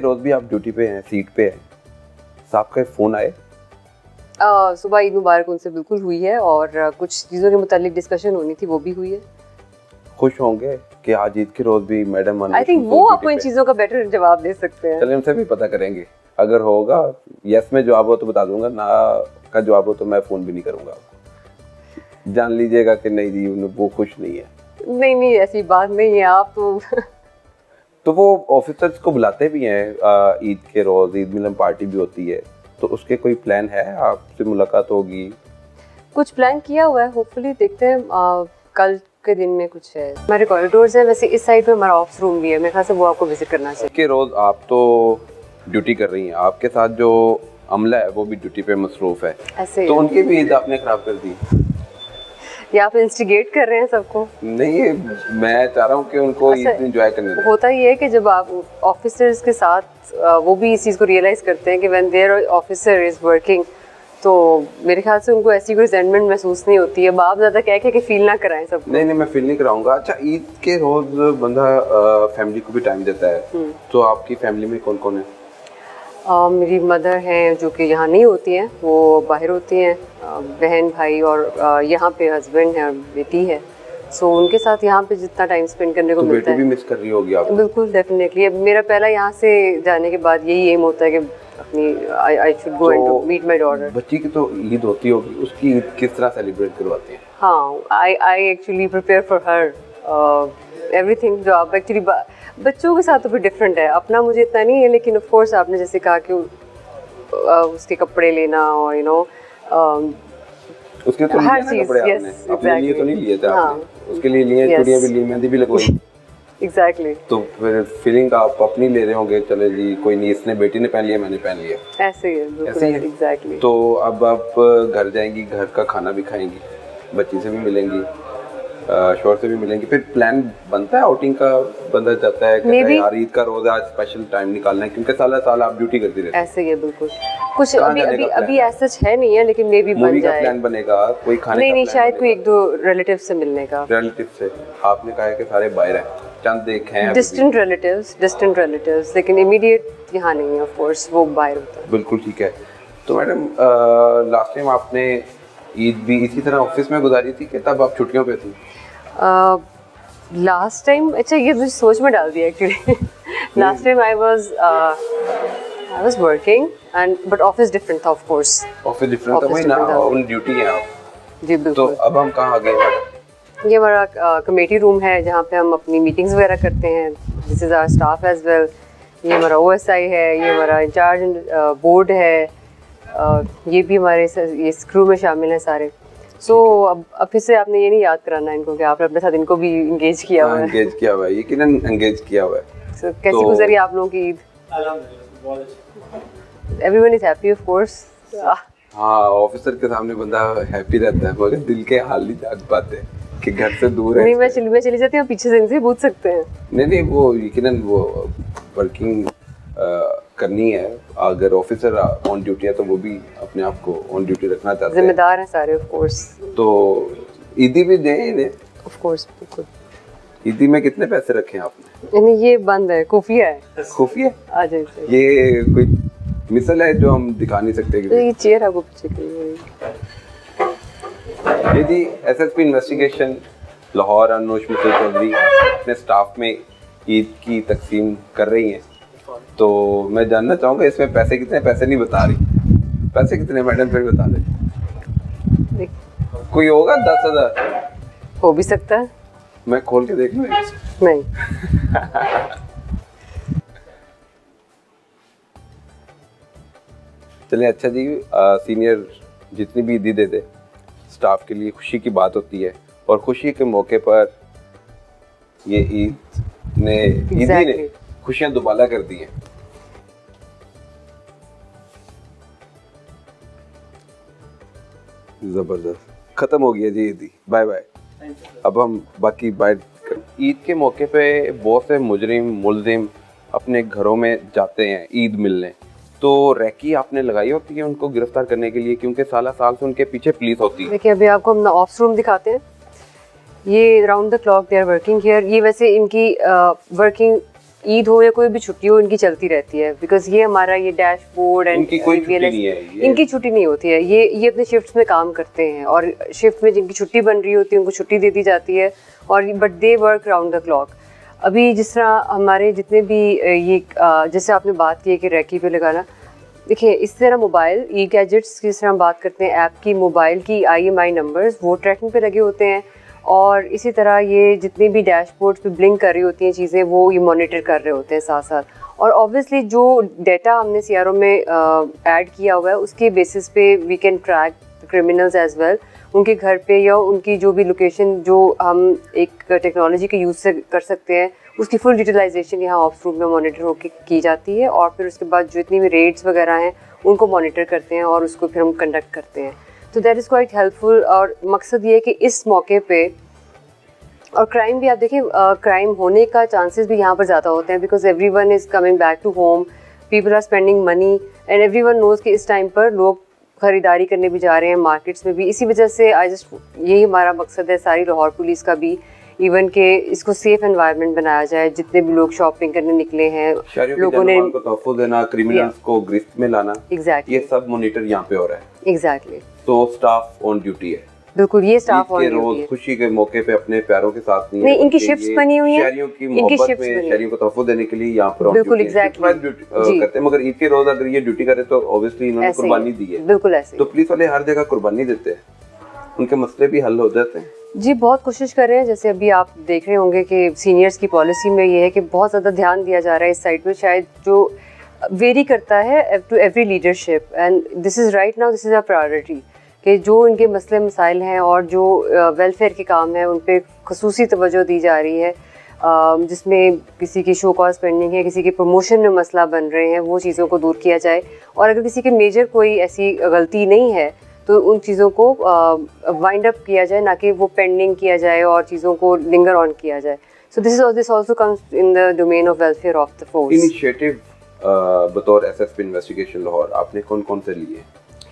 रोज भी आप ड्यूटी पे हैं, सीट पे हैं, साहब का फोन आए? सुबह ईद मुबारक उनसे बिल्कुल हुई है और कुछ चीज़ों के मुतालिक डिस्कशन होनी थी, वो भी हुई है। खुश होंगे कि आज ईद के रोज भी मैडम आई थिंक वो आपको इन चीज़ों का बेटर जवाब दे सकते हैं। चलिए उनसे भी पता करेंगे, अगर होगा यस में जवाब हो तो बता दूंगा, ना का जवाब हो तो मैं फोन भी नहीं करूंगा। जान लीजिएगा कि नहीं जी वो खुश नहीं है। नहीं ऐसी बात नहीं है, आप तो वो ऑफिसर्स को बुलाते भी हैं ईद के रोज, ईद मिलन पार्टी भी होती है, तो उसके कोई प्लान है? आपसे मुलाकात होगी? कुछ प्लान किया हुआ है, होपफुली देखते हैं कल के दिन में कुछ है। हमारे कॉरिडोर्स हैं, वैसे इस साइड पे हमारा ऑफिस रूम भी है, मेरे ख्याल से वो आपको विजिट करना चाहिए। के रोज आप तो ड्यूटी कर रही हैं, आपके साथ जो अमला है वो भी ड्यूटी पे मसरूफ है, ऐसे तो उनकी भी ईद आपने खराब कर दी। या आप इंस्टिगेट कर रहे हैं सबको? नहीं, मैं चाह रहा हूँ कि उनको ईद एंजॉय करने दें। होता ही है कि जब आप ऑफिसर्स के साथ वो भी इस चीज़ को रियलाइज करते हैं कि when there officer is working, तो मेरे ख्याल से उनको ऐसी कोई रिजेंटमेंट महसूस नहीं होती है। बाप ज़्यादा कह के फील ना कराएं सब। नहीं मैं फील नहीं कराऊंगा। अच्छा, ईद के रोज बंदा फैमिली को भी टाइम देता है, तो आपकी फैमिली में कौन कौन है? मेरी मदर हैं जो कि यहाँ नहीं होती हैं, वो बाहर होती हैं, बहन भाई और यहाँ पे हस्बैंड है और बेटी है। सो उनके साथ यहाँ पे जितना टाइम स्पेंड करने को तो मिलता है। बेटी भी मिस कर रही होगी आप? बिल्कुल, डेफिनेटली। अब मेरा पहला यहाँ से जाने के बाद यही एम होता है कि अपनी I should go and meet my daughter. बच्ची की तो ईद होती होगी, उसकी ईद किस तरह सेलिब्रेट करवाते हैं? हाँ, I actually prepare for her everything. जो आप एक्चुअली बच्चों के साथ तो फिर डिफरेंट है, अपना मुझे इतना नहीं है, लेकिन ऑफ कोर्स आपने जैसे कहा कि उसके कपड़े लेना और उसके तो हर लिए कपड़े आपने अपने लिए तो नहीं लिए थे आपने? उसके लिए लिए, चूड़ियां भी ली, मेहंदी भी लगवाई। एग्जैक्टली। तो फिर फीलिंग आप अपनी ले रहे होंगे, चले जी कोई नहीं, इसने बेटी ने पहन लिया मैंने पहन लिया, ऐसे ही है। बिल्कुल एग्जैक्टली। तो अब आप घर जाएंगी, घर का खाना भी खाएंगी, बच्ची से भी मिलेंगी, शोहर से भी मिलेंगी, फिर प्लान बनता है आउटिंग का, बंदा जाता है कहता है यार ईद का रोज आज स्पेशल टाइम निकालना है, क्योंकि साल आप ड्यूटी करती रहती हैं। ऐसे ही है बिल्कुल। कुछ अभी ऐसा है नहीं है, लेकिन मे भी बन जाए। प्लान बनेगा कोई खाने नहीं शायद कोई एक दो रिलेटिव से मिलने का। रिलेटिव से आपने कहा है कि सारे बाहर हैं, चंद देखे हैं डिस्टेंट रिलेटिव्स, लेकिन इमीडिएट यहाँ नहीं है, ऑफ कोर्स वो बाहर होता है। बिल्कुल ठीक है। तो मैडम लास्ट टाइम आपने ईद भी इसी तरह ऑफिस में गुजारी थी कि तब आप छुट्टियों पे थी? लास्ट टाइम, अच्छा ये मुझे सोच में डाल दिया actually. Last time I was working and but office different था, ऑफ कोर्स। ऑफिस डिफरेंट था, वही ना, ऑन ड्यूटी है आप। जी बिल्कुल। तो अब हम कहाँ गए मैडम? ये हमारा कमेटी रूम है जहाँ पे हम अपनी मीटिंग्स वगैरह करते हैं। This is our staff as well. ये हमारा OSI है, ये हमारा इंचार्ज बोर्ड है, ये भी हमारे ये क्रू में शामिल हैं सारे। सो अब फिर से आपने ये नहीं याद कराना इनको कि आपने अपने साथ इनको भी इंगेज किया हुआ है। एंगेज किया हुआ है, यकीनन एंगेज किया हुआ है। सो कैसी गुजरी आप लोगों की Eid? Everyone is happy of course. हाँ, ऑफिसर के सामने बंदा हैप्पी रहता है, मगर दिल के हाल नहीं जान पाते कि घर से दूर है। नहीं, मैं चली जाती हूँ, पीछे से इनसे पूछ सकते हैं। नहीं वो यकीनन वो वर्किंग करनी है। अगर ऑफिसर ऑन ड्यूटी है तो वो भी अपने आप को ऑन ड्यूटी रखना चाहते हैं, जिम्मेदार हैं सारे ऑफ कोर्स। तो ईदी भी दें इन्हें ऑफ कोर्स, बिल्कुल। ईदी में कितने पैसे रखे हैं आपने? यानी ये बंद है, खुफिया है। खुफिया? आ जाइए। ये कोई मिसल है जो हम दिखा नहीं सकते? तो ये चेयर आपको पीछे की ये जी SSP इन्वेस्टिगेशन लाहौर अनुज मुसल चौधरी अपने स्टाफ में ईद की तकसीम कर रही हैं, तो मैं जानना चाहूँगा इसमें पैसे कितने? पैसे नहीं बता रही, पैसे कितने मैडम फिर बता दें। कोई होगा 10,000? हो भी सकता है। मैं खोल के देख लूँ? नहीं। चलिए अच्छा जी, सीनियर जितनी भी ईदी दे दे, स्टाफ के लिए खुशी की बात होती है, और खुशी के मौके पर ये ईद ने खुशियां दुबाला कर दी हैं। जबरदस्त, खत्म हो गया जी ईदी, बाय बाय। अब हम बाकी बात ईद के मौके पे बहुत से मुजरिम मुलजिम अपने घरों में जाते हैं ईद मिलने, तो रैकी आपने लगाई होती है उनको गिरफ्तार करने के लिए, क्योंकि साल से उनके पीछे पुलिस होती है। देखिए अभी आपको हम ऑफ्स रूम दिखाते हैं। ये round the clock they are working here. ये वैसे इनकी वर्किंग ईद हो या कोई भी छुट्टी हो, इनकी चलती रहती है, बिकॉज ये हमारा ये डैशबोर्ड एंड इनकी कोई छुट्टी नहीं है, इनकी छुट्टी नहीं होती है। ये अपने शिफ्ट्स में काम करते हैं और शिफ्ट में जिनकी छुट्टी बन रही होती है उनको छुट्टी दे दी जाती है, और but they work round the clock. अभी जिस तरह हमारे जितने भी ये जैसे आपने बात की है कि रैकी पे लगाना, देखिए इस तरह मोबाइल ई गैजेट्स की जिस तरह हम बात करते हैं, ऐप की, मोबाइल की IMI नंबर्स वो ट्रैकिंग पे लगे होते हैं, और इसी तरह ये जितने भी डैशबोर्ड पे ब्लिंक कर रही होती हैं चीज़ें, वो ये मॉनिटर कर रहे होते हैं साथ साथ। और ऑब्वियसली जो डेटा हमने CRO में ऐड किया हुआ है उसके बेसिस पे we can track criminals as well, उनके घर पे या उनकी जो भी लोकेशन जो हम एक टेक्नोलॉजी के यूज़ से कर सकते हैं, उसकी फुल डिटेलाइजेशन यहाँ ऑप्स रूम में मॉनिटर होकर की जाती है, और फिर उसके बाद जो इतनी भी रेड्स वगैरह हैं उनको मॉनिटर करते हैं और उसको फिर हम कंडक्ट करते हैं। तो दैट इज़ क्वाइट हेल्पफुल। और मकसद ये है कि इस मौके पे, और क्राइम भी आप देखिए, क्राइम होने का चांसेस भी यहाँ पर ज़्यादा होते हैं, because everyone is coming back to home, people are spending money and everyone knows कि इस टाइम पर लोग ख़रीदारी करने भी जा रहे हैं मार्केट्स में भी। इसी वजह से यही हमारा मकसद है सारी लाहौर पुलिस का भी, इवन के इसको सेफ एनवायरनमेंट बनाया जाए। जितने भी लोग शॉपिंग करने निकले हैं, लोगों ने को तहफ़्फ़ुज़ देना, क्रिमिनल्स को गिरफ्त में लाना, एग्जैक्टली ये सब मॉनिटर यहाँ पे हो रहा है। एग्जैक्टली, तो स्टाफ ऑन ड्यूटी है, बिल्कुल, ये स्टाफ ऑन ड्यूटी रोज है। खुशी के मौके पे अपने प्यारों के साथ नहीं, इनकी शिफ्ट्स बनी हुई हैं, शहरियों की मोहब्बत में, शहरियों को तोहफा देने के लिए यहाँ पर बिल्कुल एग्जैक्टली करते हैं। मगर ईद के रोज अगर ये ड्यूटी करे तो ऑब्वियसली इन्होंने कुर्बानी दी है, बिल्कुल ऐसे। तो पुलिस वाले हर जगह कुर्बानी देते हैं, उनके मसले भी हल हो जाते हैं। जी, बहुत कोशिश कर रहे हैं। जैसे अभी आप देख रहे होंगे कि सीनियर्स की पॉलिसी में ये है कि बहुत ज़्यादा ध्यान दिया जा रहा है इस साइड पे, शायद जो वेरी करता है to every leadership, and this is right now, this is a priority कि जो इनके मसले मसाइल हैं और जो वेलफेयर के काम हैं उन पे खसूसी तवज्जो दी जा रही है, जिसमें किसी की शो कॉज पेंडिंग है, किसी के प्रमोशन में मसला बन रहे हैं, वो चीज़ों को दूर किया जाए। और अगर किसी के मेजर कोई ऐसी गलती नहीं है तो उन चीज़ों को वाइंड अप किया जाए, ना कि वो पेंडिंग किया जाए और चीज़ों को लिंगर ऑन किया जाए। So this also comes in the domain of welfare of the force. Initiative बतौर SSP इन्वेस्टिगेशन लाहौर आपने कौन कौन से लिए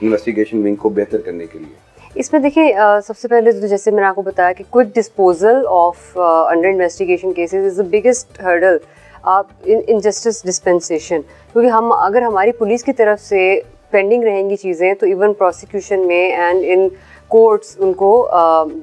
इन्वेस्टिगेशन विंग को बेहतर करने के लिए? इसमें देखिए, सबसे पहले तो जैसे मैंने आपको बताया कि quick disposal of under investigation cases is the biggest hurdle in justice dispensation, क्योंकि अगर हमारी पुलिस की तरफ से पेंडिंग रहेंगी चीज़ें तो इवन प्रोसिक्यूशन में एंड इन कोर्ट्स उनको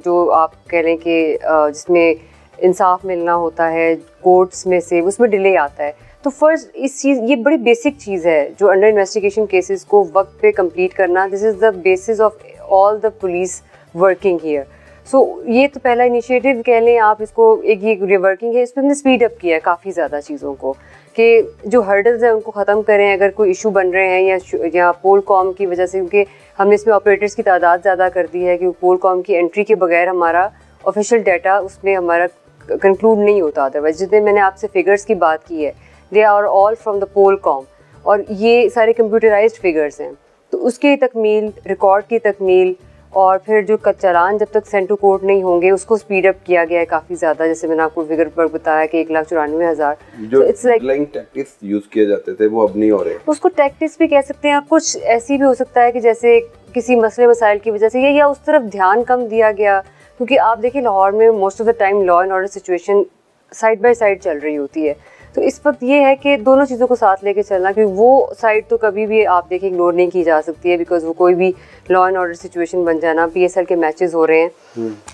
जो आप कह लें कि जिसमें इंसाफ मिलना होता है कोर्ट्स में से, उसमें डिले आता है। तो फर्स्ट ये बड़ी बेसिक चीज़ है जो अंडर इन्वेस्टिगेशन केसेस को वक्त पे कंप्लीट करना, this is the basis of all the police working here. So ये तो पहला इनिशिएटिव कह लें आप इसको, एक ये रिवर्किंग है, इसमें हमने स्पीड अप किया है काफ़ी ज़्यादा चीज़ों को, कि जो हर्डल्स हैं उनको ख़त्म करें। अगर कोई इशू बन रहे हैं या पोल कॉम की वजह से, क्योंकि हमने इसमें ऑपरेटर्स की तादाद ज़्यादा कर दी है, कि पोल कॉम की एंट्री के बगैर हमारा ऑफिशियल डाटा उसमें हमारा कंक्लूड नहीं होता। अदरवाइज जितने मैंने आपसे फिगर्स की बात की है, they are all from the pol com, और ये सारे कंप्यूटराइज्ड फिगर्स हैं। तो उसकी तकमील, रिकॉर्ड की तकमील, और फिर जो चालान जब तक सेंड टू कोर्ट नहीं होंगे उसको स्पीड अप किया गया है काफ़ी ज़्यादा। जैसे मैंने आपको फिगर पर बताया कि 1,94,000 जो डिलेइंग टैक्टिक्स यूज़ किए जाते थे वो अब नहीं हो रहे। उसको टैक्टिक्स भी कह सकते हैं आप। कुछ ऐसी भी हो सकता है कि जैसे किसी मसले मसाइल की वजह से या उस तरफ ध्यान कम दिया गया, क्योंकि आप देखिए लाहौर में most of the time law and order situation side by side चल रही होती है। तो इस वक्त ये है कि दोनों चीज़ों को साथ लेके चलना, क्योंकि वो साइड तो कभी भी आप देखिए इग्नोर नहीं की जा सकती है, बिकॉज वो कोई भी लॉ एंड ऑर्डर सिचुएशन बन जाना, PSL के मैचेस हो रहे हैं,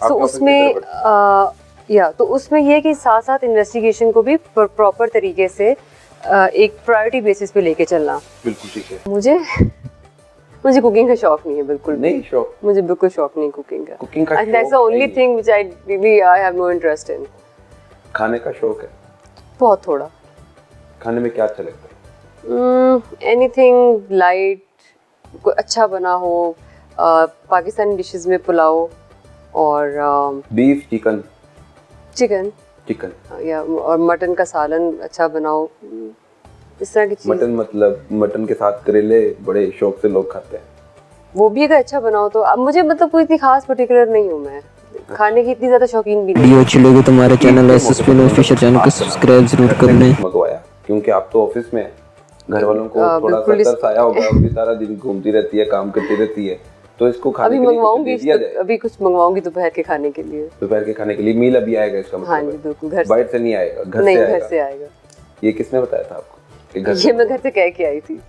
तो उसमें तो उसमें ये है कि साथ साथ इन्वेस्टिगेशन को भी प्रॉपर तरीके से एक प्रायोरिटी बेसिस पे लेके चलना। बिल्कुल ठीक है। मुझे कुकिंग का शौक नहीं है, बिल्कुल नहीं शौक, मुझे बिल्कुल शौक नहीं कुकिंग का। कुकिंग का that's the only thing which I have no interest in. खाने का शौक है? बहुत थोड़ा। खाने में क्या अच्छा लगता है? एनीथिंग लाइट, कोई अच्छा बना हो, पाकिस्तानी डिशेस में पुलाव और बीफ, चिकन या और मटन का सालन अच्छा बनाओ, इस तरह की चीज़। मटन मतलब मटन के साथ करेले बड़े शौक से लोग खाते हैं, वो भी अगर अच्छा बनाओ तो। अब मुझे मतलब कोई इतनी खास पर्टिकुलर नहीं हूँ मैं, खाने की इतनी ज़्यादा शौकीन भी नहीं। वीडियो अच्छी लगी तो हमारे चैनल SSP ऑफिशियल चैनल को सब्सक्राइब जरूर कर लें। मंगवाया क्योंकि आप तो ऑफिस में हैं, घर वालों को थोड़ा सा तरस आया होगा, अभी सारा दिन घूमती रहती है, काम करती रहती है, तो इसको खाने के लिए कुछ दिया जाए। अभी कुछ मंगवाऊंगी दोपहर के खाने के लिए। दोपहर के खाने के लिए मील अभी आएगा इसका मतलब? हाँ जी बिल्कुल, घर बाहर से नहीं आएगा, घर से आएगा। ये किसने बताया था आपको कि घर ये मैं घर से कह के आई थी।